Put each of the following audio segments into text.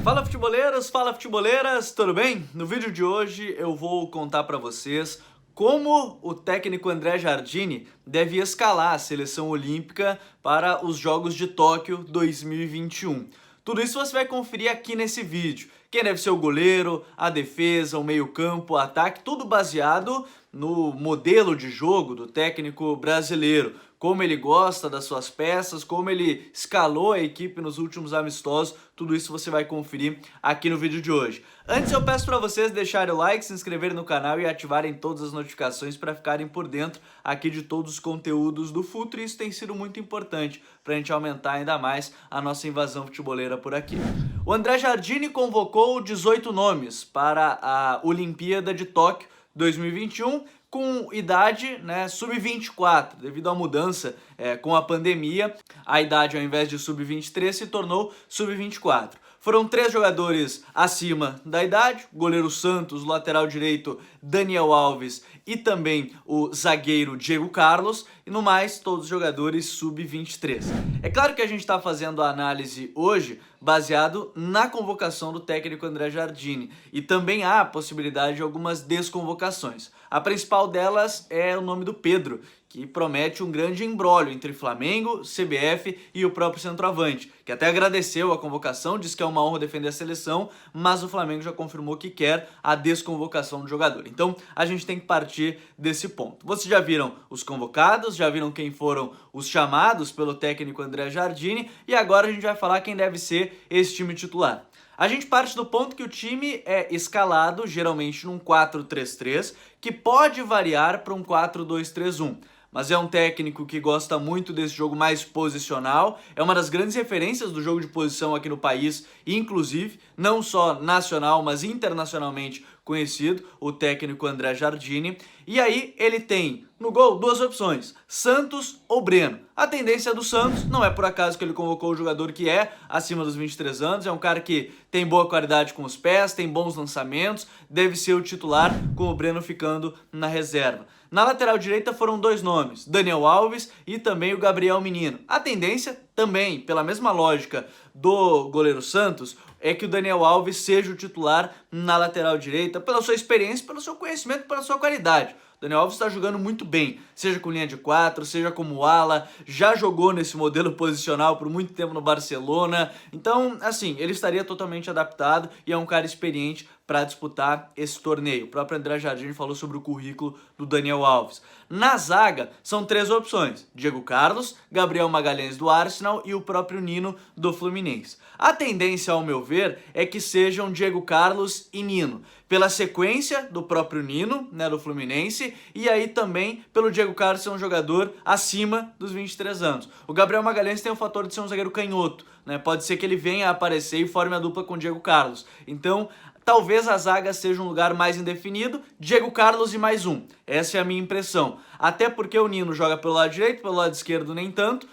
Fala futeboleiras, tudo bem? No vídeo de hoje eu vou contar para vocês como o técnico André Jardine deve escalar a seleção olímpica para os Jogos de Tóquio 2021. Tudo isso você vai conferir aqui nesse vídeo. Quem deve ser o goleiro, a defesa, o meio-campo, o ataque, tudo baseado no modelo de jogo do técnico brasileiro. Como ele gosta das suas peças, como ele escalou a equipe nos últimos amistosos, tudo isso você vai conferir aqui no vídeo de hoje. Antes eu peço para vocês deixarem o like, se inscreverem no canal e ativarem todas as notificações para ficarem por dentro aqui de todos os conteúdos do Futuro. Isso tem sido muito importante para a gente aumentar ainda mais a nossa invasão futeboleira por aqui. O André Jardine convocou 18 nomes para a Olimpíada de Tóquio 2021, com idade sub-24, devido à mudança com a pandemia, a idade ao invés de sub-23 se tornou sub-24. Foram 3 jogadores acima da idade, o goleiro Santos, o lateral direito Daniel Alves e também o zagueiro Diego Carlos, e no mais todos os jogadores sub-23. É claro que a gente está fazendo a análise hoje baseado na convocação do técnico André Jardine, e também há a possibilidade de algumas desconvocações. A principal delas é o nome do Pedro, que promete um grande imbróglio entre Flamengo, CBF e o próprio centroavante, que até agradeceu a convocação, disse que é uma honra defender a seleção, mas o Flamengo já confirmou que quer a desconvocação do jogador. Então a gente tem que partir desse ponto. Vocês já viram os convocados, já viram quem foram os chamados pelo técnico André Jardine, e agora a gente vai falar quem deve ser esse time titular. A gente parte do ponto que o time é escalado geralmente num 4-3-3, que pode variar para um 4-2-3-1. Mas é um técnico que gosta muito desse jogo mais posicional, é uma das grandes referências do jogo de posição aqui no país, inclusive, não só nacional, mas internacionalmente conhecido, o técnico André Jardine. E aí ele tem no gol 2 opções, Santos ou Breno. A tendência do Santos, não é por acaso que ele convocou o jogador que é acima dos 23 anos, é um cara que tem boa qualidade com os pés, tem bons lançamentos, deve ser o titular, com o Breno ficando na reserva. Na lateral direita foram 2 nomes, Daniel Alves e também o Gabriel Menino. A tendência também, pela mesma lógica do goleiro Santos, é que o Daniel Alves seja o titular na lateral direita, pela sua experiência, pelo seu conhecimento, pela sua qualidade. O Daniel Alves está jogando muito bem, seja com linha de 4, seja como ala, já jogou nesse modelo posicional por muito tempo no Barcelona. Então, assim, ele estaria totalmente adaptado e é um cara experiente para disputar esse torneio. O próprio André Jardine falou sobre o currículo do Daniel Alves. Na zaga, são 3 opções, Diego Carlos, Gabriel Magalhães do Arsenal e o próprio Nino do Fluminense. A tendência, ao meu ver, é que sejam Diego Carlos e Nino, pela sequência do próprio Nino, do Fluminense, e aí também pelo Diego Carlos ser um jogador acima dos 23 anos. O Gabriel Magalhães tem o fator de ser um zagueiro canhoto, pode ser que ele venha a aparecer e forme a dupla com o Diego Carlos. Então, talvez a zaga seja um lugar mais indefinido, Diego Carlos e mais um. Essa é a minha impressão. Até porque o Nino joga pelo lado direito, pelo lado esquerdo nem tanto,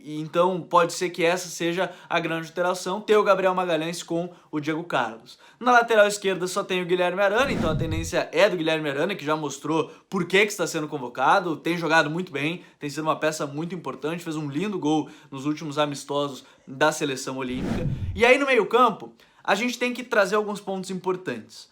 então pode ser que essa seja a grande alteração, ter o Gabriel Magalhães com o Diego Carlos. Na lateral esquerda só tem o Guilherme Arana, então a tendência é do Guilherme Arana, que já mostrou por que está sendo convocado, tem jogado muito bem, tem sido uma peça muito importante, fez um lindo gol nos últimos amistosos da seleção olímpica. E aí no meio-campo, a gente tem que trazer alguns pontos importantes.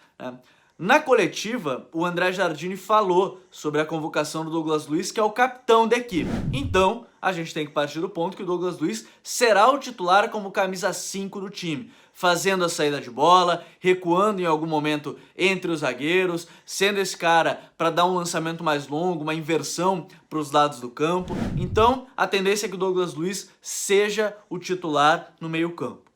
Na coletiva, o André Jardine falou sobre a convocação do Douglas Luiz, que é o capitão da equipe. Então, a gente tem que partir do ponto que o Douglas Luiz será o titular como camisa 5 do time, fazendo a saída de bola, recuando em algum momento entre os zagueiros, sendo esse cara para dar um lançamento mais longo, uma inversão para os lados do campo. Então, a tendência é que o Douglas Luiz seja o titular no meio-campo.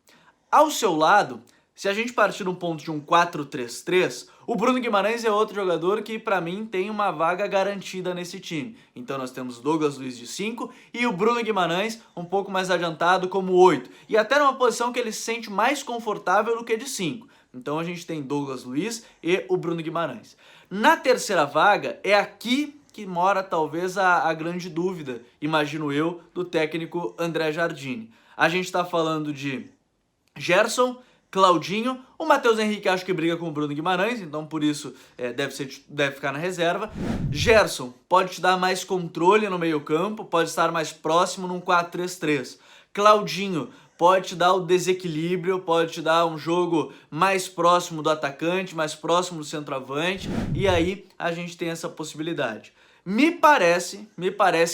Ao seu lado, se a gente partir de um ponto de um 4-3-3, o Bruno Guimarães é outro jogador que, para mim, tem uma vaga garantida nesse time. Então nós temos o Douglas Luiz de 5 e o Bruno Guimarães um pouco mais adiantado como 8. E até numa posição que ele se sente mais confortável do que de 5. Então a gente tem Douglas Luiz e o Bruno Guimarães. Na terceira vaga, é aqui que mora talvez a grande dúvida, imagino eu, do técnico André Jardine. A gente está falando de Gerson, Claudinho, o Matheus Henrique acho que briga com o Bruno Guimarães, então por isso deve ficar na reserva. Gerson pode te dar mais controle no meio campo, pode estar mais próximo num 4-3-3. Claudinho pode te dar o desequilíbrio, pode te dar um jogo mais próximo do atacante, mais próximo do centroavante, e aí a gente tem essa possibilidade. Me parece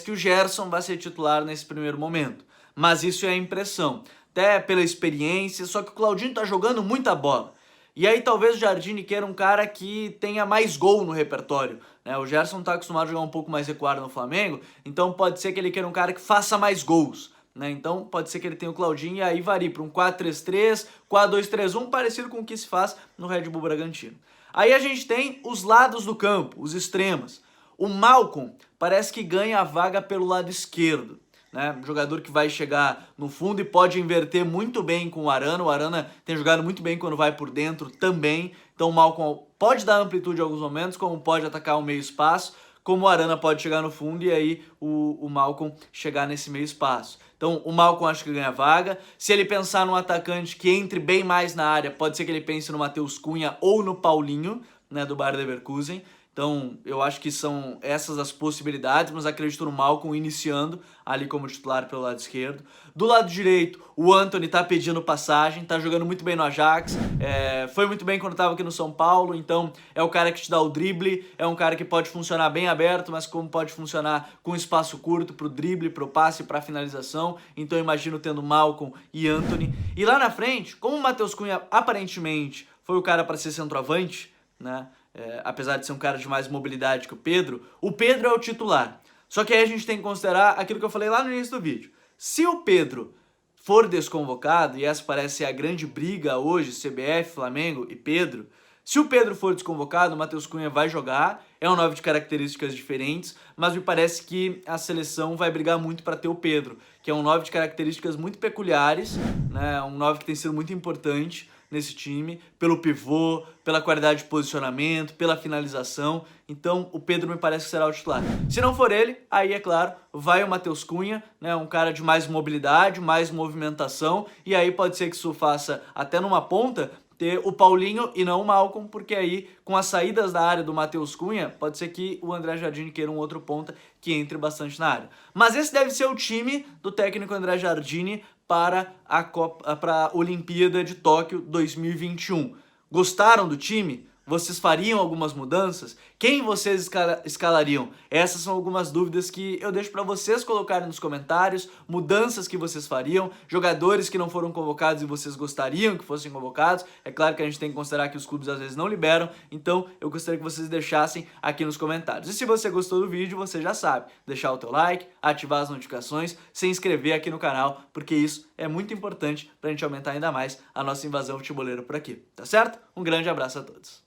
que o Gerson vai ser titular nesse primeiro momento, mas isso é a impressão, até pela experiência, só que o Claudinho tá jogando muita bola. E aí talvez o Jardine queira um cara que tenha mais gol no repertório, né? O Gerson tá acostumado a jogar um pouco mais recuado no Flamengo, então pode ser que ele queira um cara que faça mais gols, né? Então pode ser que ele tenha o Claudinho e aí varie para um 4-3-3, 4-2-3-1, parecido com o que se faz no Red Bull Bragantino. Aí a gente tem os lados do campo, os extremos. O Malcom parece que ganha a vaga pelo lado esquerdo, né? Um jogador que vai chegar no fundo e pode inverter muito bem com o Arana. O Arana tem jogado muito bem quando vai por dentro também. Então o Malcom pode dar amplitude em alguns momentos, como pode atacar o meio espaço, como o Arana pode chegar no fundo e aí o Malcom chegar nesse meio espaço. Então o Malcom acho que ganha vaga. Se ele pensar num atacante que entre bem mais na área, pode ser que ele pense no Matheus Cunha ou no Paulinho, né, do Bayer Leverkusen. Então, eu acho que são essas as possibilidades, mas acredito no Malcom iniciando ali como titular pelo lado esquerdo. Do lado direito, o Antony tá pedindo passagem, tá jogando muito bem no Ajax, foi muito bem quando tava aqui no São Paulo, então é o cara que te dá o drible, é um cara que pode funcionar bem aberto, mas como pode funcionar com espaço curto pro drible, pro passe, pra finalização. Então eu imagino tendo Malcom e Antony. E lá na frente, como o Matheus Cunha aparentemente foi o cara para ser centroavante, né? Apesar de ser um cara de mais mobilidade que o Pedro é o titular. Só que aí a gente tem que considerar aquilo que eu falei lá no início do vídeo. Se o Pedro for desconvocado, e essa parece ser a grande briga hoje, CBF, Flamengo e Pedro, se o Pedro for desconvocado, o Matheus Cunha vai jogar, é um 9 de características diferentes, mas me parece que a seleção vai brigar muito para ter o Pedro, que é um 9 de características muito peculiares, né? Um 9 que tem sido muito importante nesse time, pelo pivô, pela qualidade de posicionamento, pela finalização. Então o Pedro me parece que será o titular. Se não for ele, aí é claro, vai o Matheus Cunha, né, um cara de mais mobilidade, mais movimentação, e aí pode ser que isso faça até numa ponta ter o Paulinho e não o Malcom, porque aí com as saídas da área do Matheus Cunha, pode ser que o André Jardine queira um outro ponta que entre bastante na área. Mas esse deve ser o time do técnico André Jardine para a Olimpíada de Tóquio 2021. Gostaram do time? Vocês fariam algumas mudanças? Quem vocês escalariam? Essas são algumas dúvidas que eu deixo para vocês colocarem nos comentários, mudanças que vocês fariam, jogadores que não foram convocados e vocês gostariam que fossem convocados. É claro que a gente tem que considerar que os clubes às vezes não liberam, então eu gostaria que vocês deixassem aqui nos comentários. E se você gostou do vídeo, você já sabe, deixar o teu like, ativar as notificações, se inscrever aqui no canal, porque isso é muito importante para a gente aumentar ainda mais a nossa invasão futeboleira por aqui, tá certo? Um grande abraço a todos.